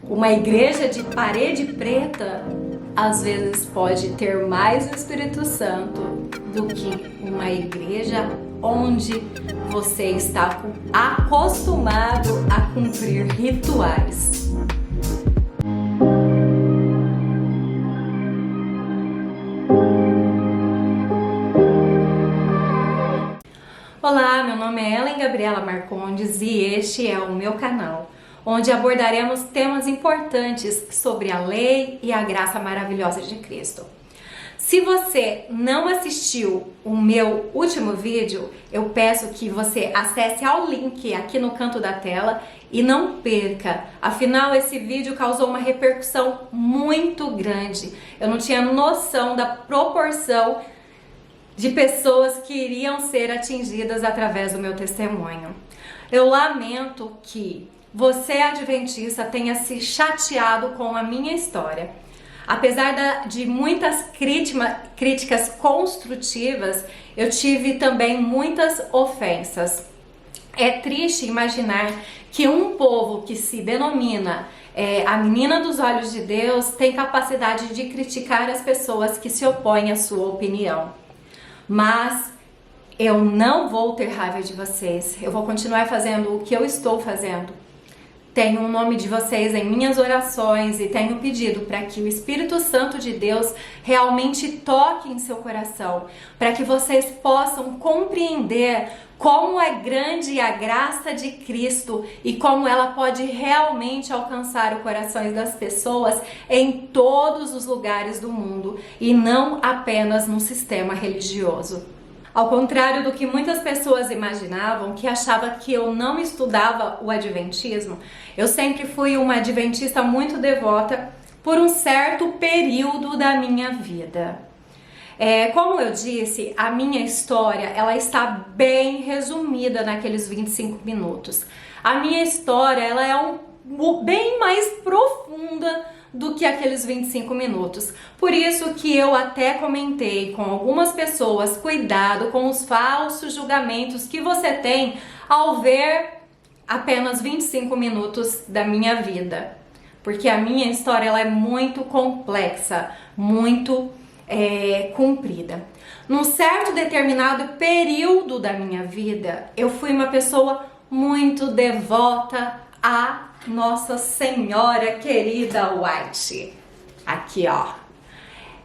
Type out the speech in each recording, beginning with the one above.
Uma igreja de parede preta às vezes pode ter mais o Espírito Santo do que uma igreja onde você está acostumado a cumprir rituais. Olá, meu nome é Ellen Gabriela Marcondes e este é o meu canal, onde abordaremos temas importantes sobre a lei e a graça maravilhosa de Cristo. Se você não assistiu o meu último vídeo, eu peço que você acesse ao link aqui no canto da tela e não perca. Afinal, esse vídeo causou uma repercussão muito grande. Eu não tinha noção da proporção de pessoas que iriam ser atingidas através do meu testemunho. Eu lamento que você, adventista, tenha se chateado com a minha história. Apesar de muitas críticas construtivas, eu tive também muitas ofensas. É triste imaginar que um povo que se denomina a menina dos olhos de Deus tem capacidade de criticar as pessoas que se opõem à sua opinião. Mas eu não vou ter raiva de vocês. Eu vou continuar fazendo o que eu estou fazendo. Tenho o nome de vocês em minhas orações e tenho pedido para que o Espírito Santo de Deus realmente toque em seu coração, para que vocês possam compreender como é grande a graça de Cristo e como ela pode realmente alcançar os corações das pessoas em todos os lugares do mundo e não apenas no sistema religioso. Ao contrário do que muitas pessoas imaginavam, que achavam que eu não estudava o adventismo, eu sempre fui uma adventista muito devota por um certo período da minha vida. Como eu disse, a minha história ela está bem resumida naqueles 25 minutos. A minha história ela é bem mais profunda do que aqueles 25 minutos. Por isso que eu até comentei com algumas pessoas, cuidado com os falsos julgamentos que você tem ao ver apenas 25 minutos da minha vida. Porque a minha história ela é muito complexa, muito comprida. Num certo determinado período da minha vida, eu fui uma pessoa muito devota a Nossa Senhora querida White. Aqui, ó.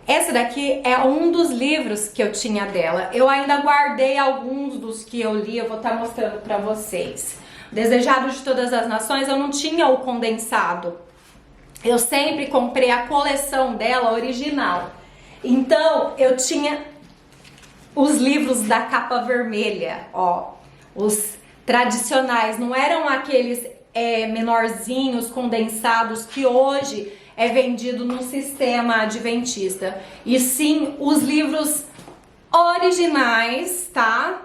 Esse daqui é um dos livros que eu tinha dela. Eu ainda guardei alguns dos que eu li, eu vou estar mostrando para vocês. Desejado de Todas as Nações, eu não tinha o condensado. Eu sempre comprei a coleção dela original. Então, eu tinha os livros da capa vermelha, ó. Os tradicionais, não eram aqueles menorzinhos, condensados, que hoje é vendido no sistema adventista. E sim, os livros originais, tá?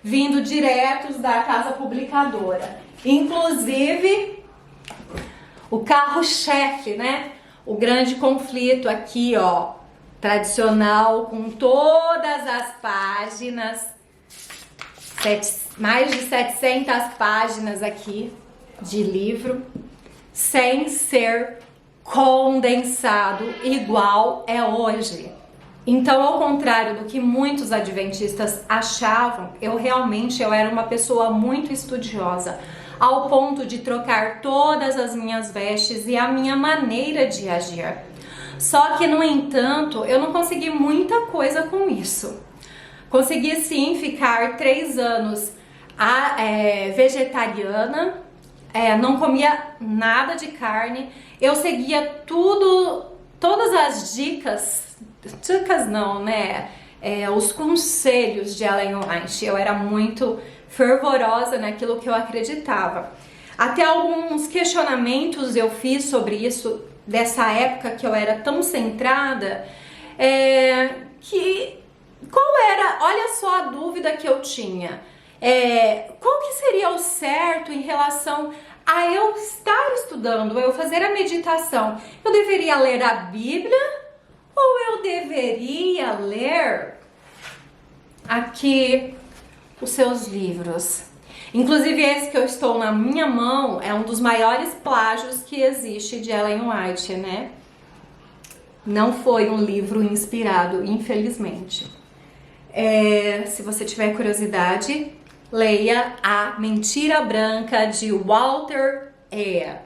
Vindo diretos da casa publicadora. Inclusive, o carro-chefe, né? O Grande Conflito aqui, ó. Tradicional, com todas as páginas. Mais de 700 páginas aqui de livro, sem ser condensado igual é hoje. Então, ao contrário do que muitos adventistas achavam, eu era uma pessoa muito estudiosa, ao ponto de trocar todas as minhas vestes e a minha maneira de agir. Só que, no entanto, eu não consegui muita coisa com isso. Consegui sim ficar 3 anos vegetariana, não comia nada de carne, eu seguia todas as dicas não, né? Os conselhos de Ellen White. Eu era muito fervorosa naquilo que eu acreditava. Até alguns questionamentos eu fiz sobre isso, dessa época que eu era tão centrada, olha só a dúvida que eu tinha. Qual que seria o certo em relação a eu estar estudando, eu fazer a meditação? Eu deveria ler a Bíblia ou eu deveria ler aqui os seus livros? Inclusive esse que eu estou na minha mão é um dos maiores plágios que existe de Ellen White, né? Não foi um livro inspirado, infelizmente. Se você tiver curiosidade, leia A Mentira Branca, de Walter Eyre.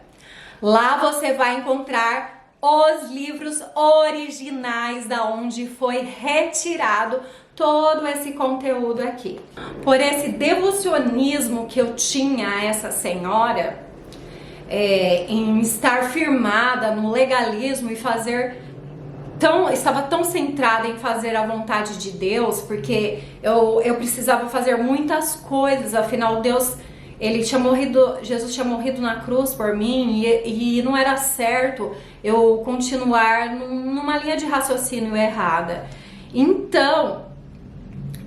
Lá você vai encontrar os livros originais da onde foi retirado todo esse conteúdo aqui. Por esse devocionismo que eu tinha a essa senhora, em estar firmada no legalismo e estava tão centrada em fazer a vontade de Deus, porque eu precisava fazer muitas coisas, afinal Jesus tinha morrido na cruz por mim e não era certo eu continuar numa linha de raciocínio errada. Então,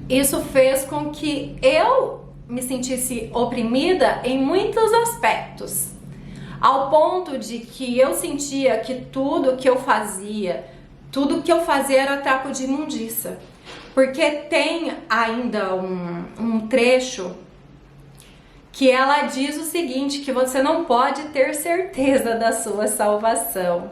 isso fez com que eu me sentisse oprimida em muitos aspectos, ao ponto de que eu sentia que tudo que eu fazia era trapo de imundícia. Porque tem ainda um trecho que ela diz o seguinte, que você não pode ter certeza da sua salvação.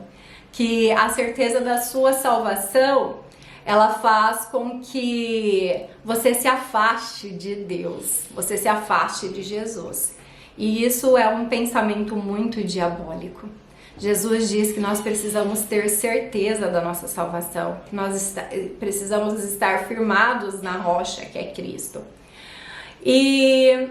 Que a certeza da sua salvação, ela faz com que você se afaste de Deus, você se afaste de Jesus. E isso é um pensamento muito diabólico. Jesus diz que nós precisamos ter certeza da nossa salvação, que nós precisamos estar firmados na rocha que é Cristo. E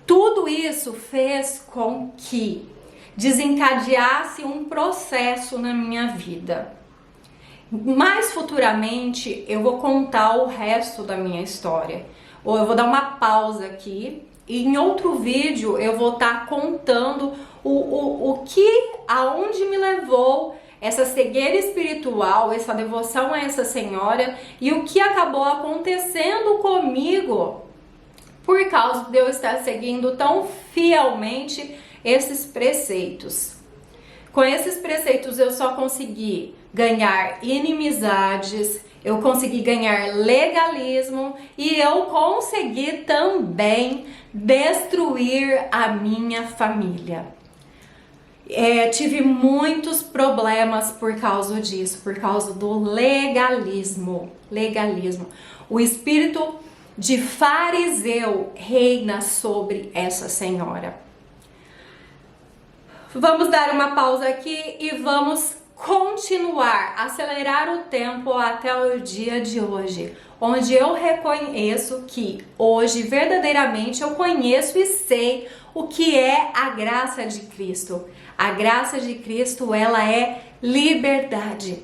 tudo isso fez com que desencadeasse um processo na minha vida. Mais futuramente eu vou contar o resto da minha história, ou eu vou dar uma pausa aqui e em outro vídeo eu vou estar contando aonde me levou essa cegueira espiritual, essa devoção a essa senhora e o que acabou acontecendo comigo por causa de eu estar seguindo tão fielmente esses preceitos. Com esses preceitos eu só consegui ganhar inimizades, eu consegui ganhar legalismo e eu consegui também destruir a minha família. Tive muitos problemas por causa disso, por causa do legalismo. O espírito de fariseu reina sobre essa senhora. Vamos dar uma pausa aqui e vamos continuar, acelerar o tempo até o dia de hoje, onde eu reconheço que hoje verdadeiramente eu conheço e sei o que é a graça de Cristo. A graça de Cristo, ela é liberdade.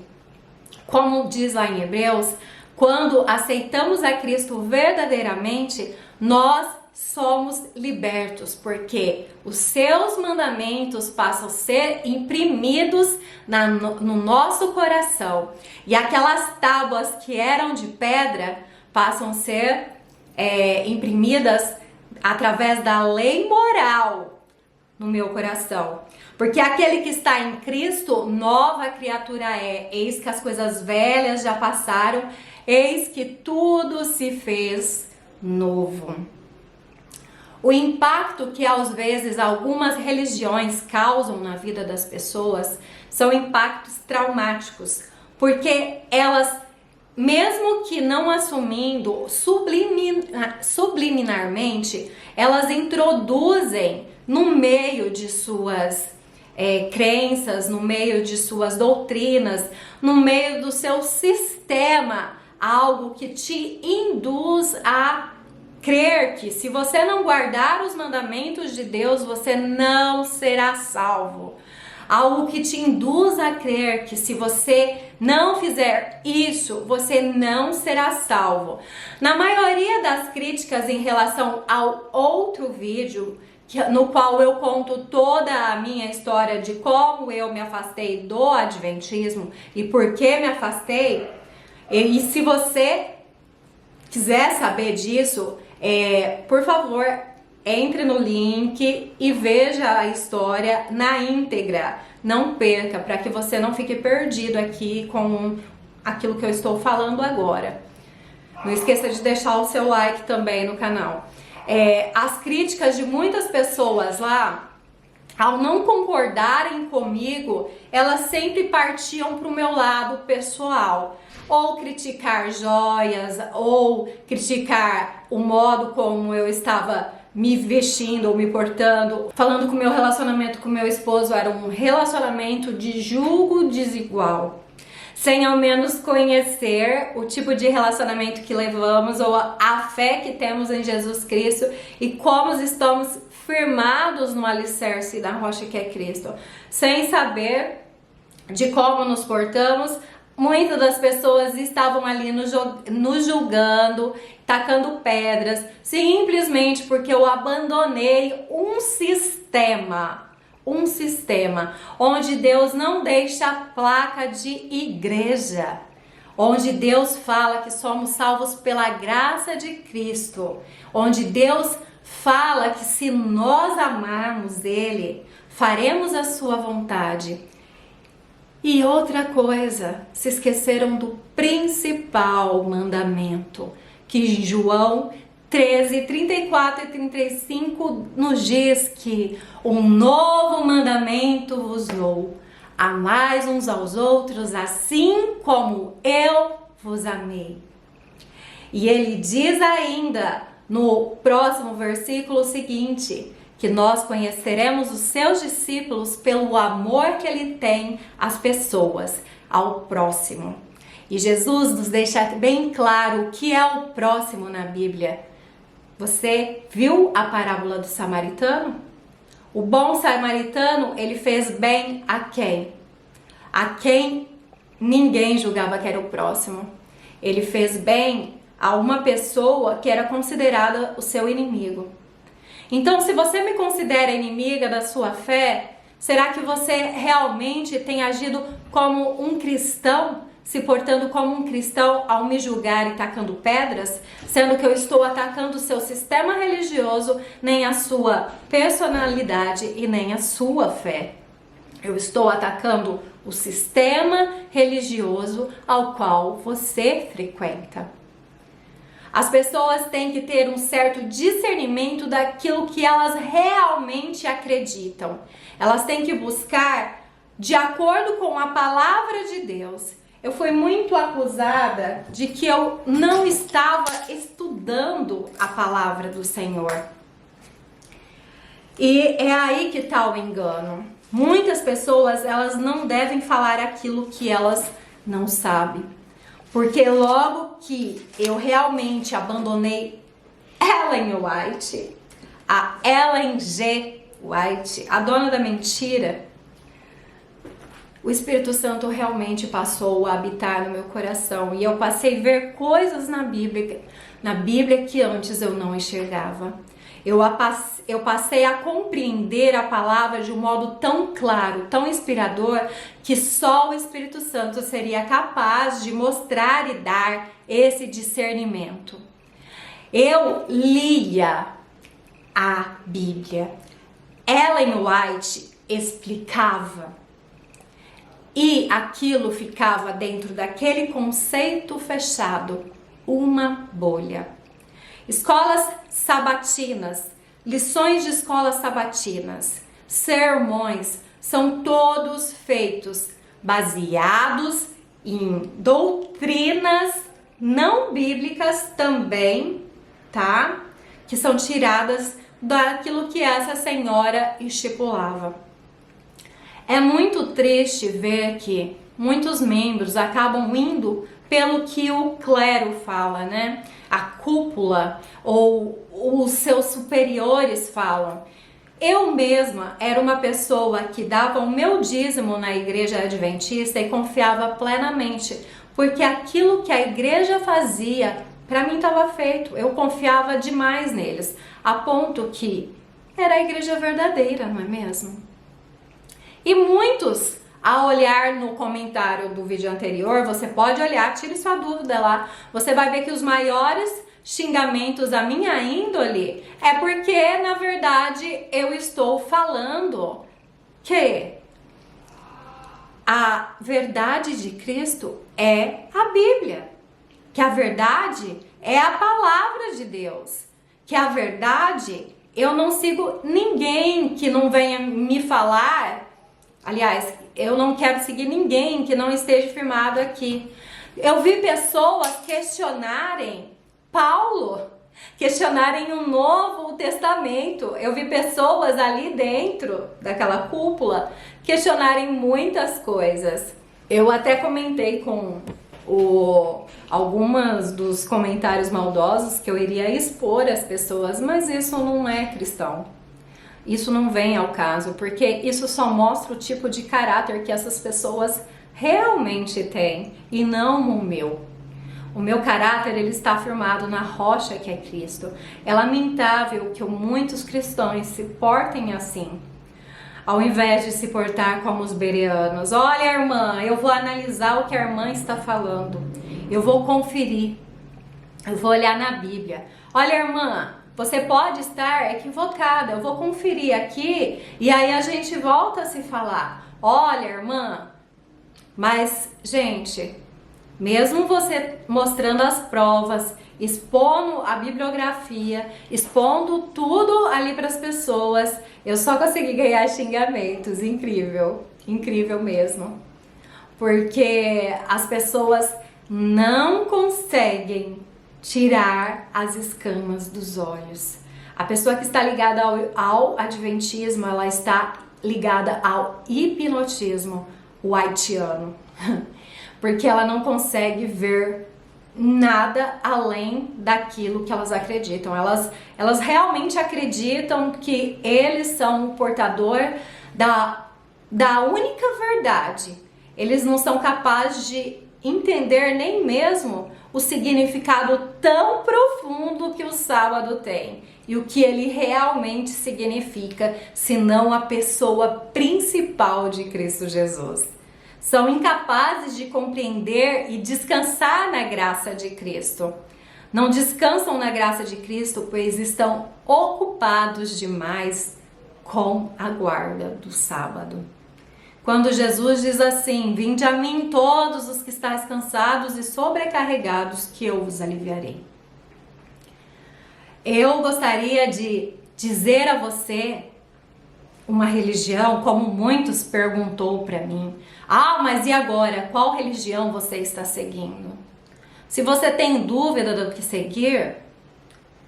Como diz lá em Hebreus, quando aceitamos a Cristo verdadeiramente, nós somos libertos, porque os seus mandamentos passam a ser imprimidos no nosso coração. E aquelas tábuas que eram de pedra passam a ser imprimidas através da lei moral no meu coração. Porque aquele que está em Cristo, nova criatura é. Eis que as coisas velhas já passaram, eis que tudo se fez novo. O impacto que às vezes algumas religiões causam na vida das pessoas são impactos traumáticos, porque elas, mesmo que não assumindo subliminarmente, elas introduzem no meio de suas crenças, no meio de suas doutrinas, no meio do seu sistema, algo que te induz a crer que se você não guardar os mandamentos de Deus, você não será salvo. Algo que te induz a crer que se você não fizer isso, você não será salvo. Na maioria das críticas em relação ao outro vídeo, no qual eu conto toda a minha história de como eu me afastei do adventismo e por que me afastei, e se você quiser saber disso, por favor, entre no link e veja a história na íntegra. Não perca, para que você não fique perdido aqui com aquilo que eu estou falando agora. Não esqueça de deixar o seu like também no canal. As críticas de muitas pessoas lá, ao não concordarem comigo, elas sempre partiam para o meu lado pessoal. Ou criticar joias, ou criticar o modo como eu estava me vestindo ou me portando, falando que o meu relacionamento com meu esposo era um relacionamento de julgo desigual, sem ao menos conhecer o tipo de relacionamento que levamos ou a fé que temos em Jesus Cristo e como estamos firmados no alicerce da rocha que é Cristo. Sem saber de como nos portamos, muitas das pessoas estavam ali nos julgando, tacando pedras, simplesmente porque eu abandonei um sistema onde Deus não deixa a placa de igreja, onde Deus fala que somos salvos pela graça de Cristo, onde Deus fala que se nós amarmos Ele, faremos a sua vontade. E outra coisa, se esqueceram do principal mandamento, que em João 13, 34 e 35 nos diz que um novo mandamento vos dou: amais uns aos outros assim como eu vos amei. E ele diz ainda no próximo versículo seguinte, que nós conheceremos os seus discípulos pelo amor que ele tem às pessoas, ao próximo. E Jesus nos deixa bem claro o que é o próximo na Bíblia. Você viu a parábola do samaritano? O bom samaritano, ele fez bem a quem? A quem ninguém julgava que era o próximo. Ele fez bem a uma pessoa que era considerada o seu inimigo. Então, se você me considera inimiga da sua fé, será que você realmente tem agido como um cristão, se portando como um cristão ao me julgar e tacando pedras, sendo que eu estou atacando o seu sistema religioso, nem a sua personalidade e nem a sua fé? Eu estou atacando o sistema religioso ao qual você frequenta. As pessoas têm que ter um certo discernimento daquilo que elas realmente acreditam. Elas têm que buscar de acordo com a palavra de Deus. Eu fui muito acusada de que eu não estava estudando a palavra do Senhor. E é aí que está o engano. Muitas pessoas, elas não devem falar aquilo que elas não sabem. Porque logo que eu realmente abandonei Ellen White, a Ellen G. White, a dona da mentira, o Espírito Santo realmente passou a habitar no meu coração. E eu passei a ver coisas na Bíblia que antes eu não enxergava. Eu passei a compreender a palavra de um modo tão claro, tão inspirador, que só o Espírito Santo seria capaz de mostrar e dar esse discernimento. Eu lia a Bíblia. Ellen White explicava. E aquilo ficava dentro daquele conceito fechado, uma bolha. Escolas sabatinas, lições de escolas sabatinas, sermões, são todos feitos baseados em doutrinas não bíblicas também, tá? Que são tiradas daquilo que essa senhora estipulava. É muito triste ver que muitos membros acabam indo pelo que o clero fala, né? A cúpula ou os seus superiores falam. Eu mesma era uma pessoa que dava o meu dízimo na igreja adventista e confiava plenamente, porque aquilo que a igreja fazia, para mim estava feito. Eu confiava demais neles, a ponto que era a igreja verdadeira, não é mesmo? E muitos, a olhar no comentário do vídeo anterior, você pode olhar, tire sua dúvida lá, você vai ver que os maiores xingamentos à minha índole é porque, na verdade, eu estou falando que a verdade de Cristo é a Bíblia, que a verdade é a palavra de Deus, que a verdade, eu não sigo ninguém que não venha me falar. Aliás, eu não quero seguir ninguém que não esteja firmado aqui. Eu vi pessoas questionarem Paulo, questionarem o Novo Testamento. Eu vi pessoas ali dentro daquela cúpula questionarem muitas coisas. Eu até comentei com algumas dos comentários maldosos que eu iria expor as pessoas, mas isso não é cristão. Isso não vem ao caso, porque isso só mostra o tipo de caráter que essas pessoas realmente têm e não o meu. O meu caráter, ele está firmado na rocha que é Cristo. É lamentável que muitos cristãos se portem assim, ao invés de se portar como os bereanos. Olha, irmã, eu vou analisar o que a irmã está falando. Eu vou conferir. Eu vou olhar na Bíblia. Olha, irmã, você pode estar equivocada. Eu vou conferir aqui e aí a gente volta a se falar. Olha, irmã, mas, gente, mesmo você mostrando as provas, expondo a bibliografia, expondo tudo ali para as pessoas, eu só consegui ganhar xingamentos. Incrível, incrível mesmo. Porque as pessoas não conseguem tirar as escamas dos olhos. A pessoa que está ligada ao adventismo, ela está ligada ao hipnotismo whiteano. Porque ela não consegue ver nada além daquilo que elas acreditam. Elas realmente acreditam que eles são o portador da única verdade. Eles não são capazes de entender nem mesmo o significado tão profundo que o sábado tem e o que ele realmente significa, senão a pessoa principal de Cristo Jesus. São incapazes de compreender e descansar na graça de Cristo. Não descansam na graça de Cristo, pois estão ocupados demais com a guarda do sábado. Quando Jesus diz assim: vinde a mim todos os que estáis cansados e sobrecarregados, que eu vos aliviarei. Eu gostaria de dizer a você uma religião, como muitos perguntou para mim. Ah, mas e agora? Qual religião você está seguindo? Se você tem dúvida do que seguir,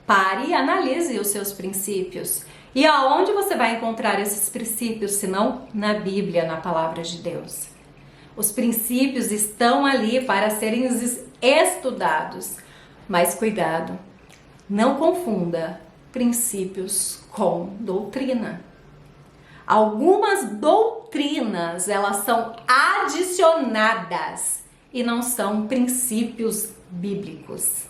pare e analise os seus princípios. E aonde você vai encontrar esses princípios, se não na Bíblia, na palavra de Deus? Os princípios estão ali para serem estudados. Mas cuidado, não confunda princípios com doutrina. Algumas doutrinas, elas são adicionadas e não são princípios bíblicos.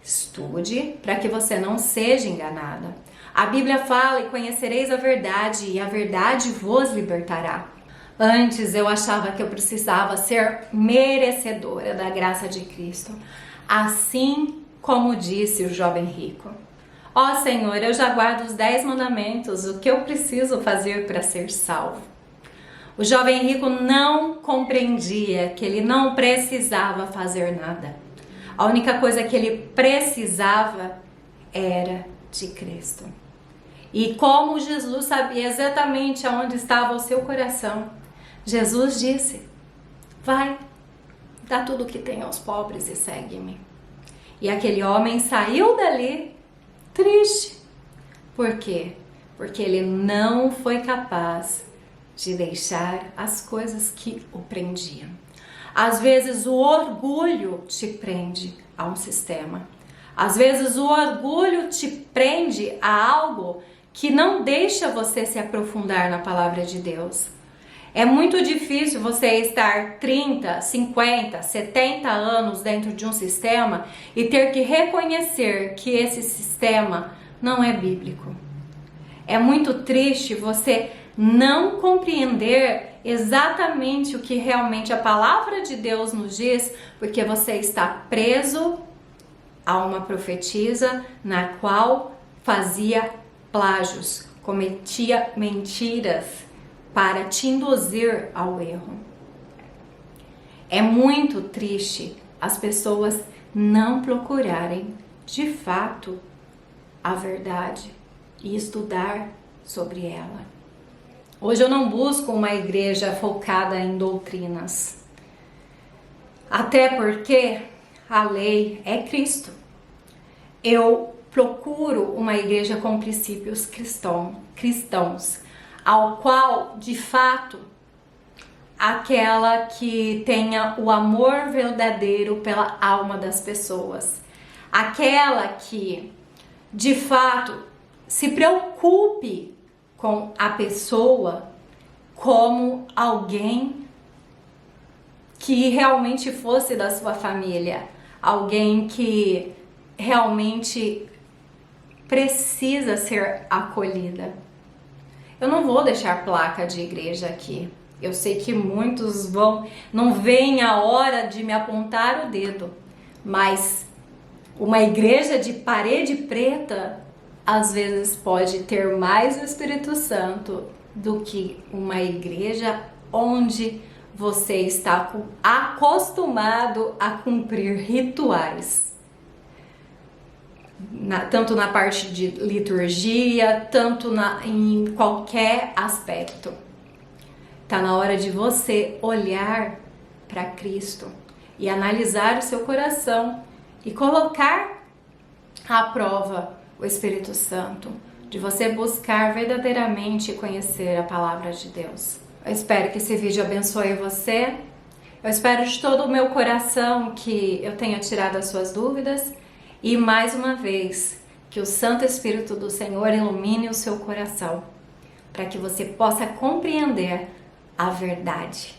Estude para que você não seja enganada. A Bíblia fala: e conhecereis a verdade, e a verdade vos libertará. Antes eu achava que eu precisava ser merecedora da graça de Cristo, assim como disse o jovem rico. Ó Senhor, eu já guardo os 10 mandamentos, o que eu preciso fazer para ser salvo? O jovem rico não compreendia que ele não precisava fazer nada. A única coisa que ele precisava era de Cristo. E como Jesus sabia exatamente aonde estava o seu coração, Jesus disse: vai, dá tudo o que tem aos pobres e segue-me. E aquele homem saiu dali triste. Por quê? Porque ele não foi capaz de deixar as coisas que o prendiam. Às vezes o orgulho te prende a um sistema. Às vezes o orgulho te prende a algo que não deixa você se aprofundar na palavra de Deus. É muito difícil você estar 30, 50, 70 anos dentro de um sistema e ter que reconhecer que esse sistema não é bíblico. É muito triste você não compreender exatamente o que realmente a palavra de Deus nos diz, porque você está preso a uma profetisa na qual fazia plágios, cometia mentiras para te induzir ao erro. É muito triste as pessoas não procurarem de fato a verdade e estudar sobre ela. Hoje eu não busco uma igreja focada em doutrinas, até porque a lei é Cristo. Eu procuro uma igreja com princípios cristãos, ao qual, de fato, aquela que tenha o amor verdadeiro pela alma das pessoas, aquela que, de fato, se preocupe com a pessoa como alguém que realmente fosse da sua família, alguém que realmente precisa ser acolhida. Eu não vou deixar placa de igreja aqui. Eu sei que muitos não veem a hora de me apontar o dedo, mas uma igreja de parede preta às vezes pode ter mais o Espírito Santo do que uma igreja onde você está acostumado a cumprir rituais. Tanto na parte de liturgia, tanto em qualquer aspecto. Está na hora de você olhar para Cristo e analisar o seu coração e colocar à prova o Espírito Santo, de você buscar verdadeiramente conhecer a palavra de Deus. Eu espero que esse vídeo abençoe você. Eu espero de todo o meu coração que eu tenha tirado as suas dúvidas e, mais uma vez, que o Santo Espírito do Senhor ilumine o seu coração para que você possa compreender a verdade.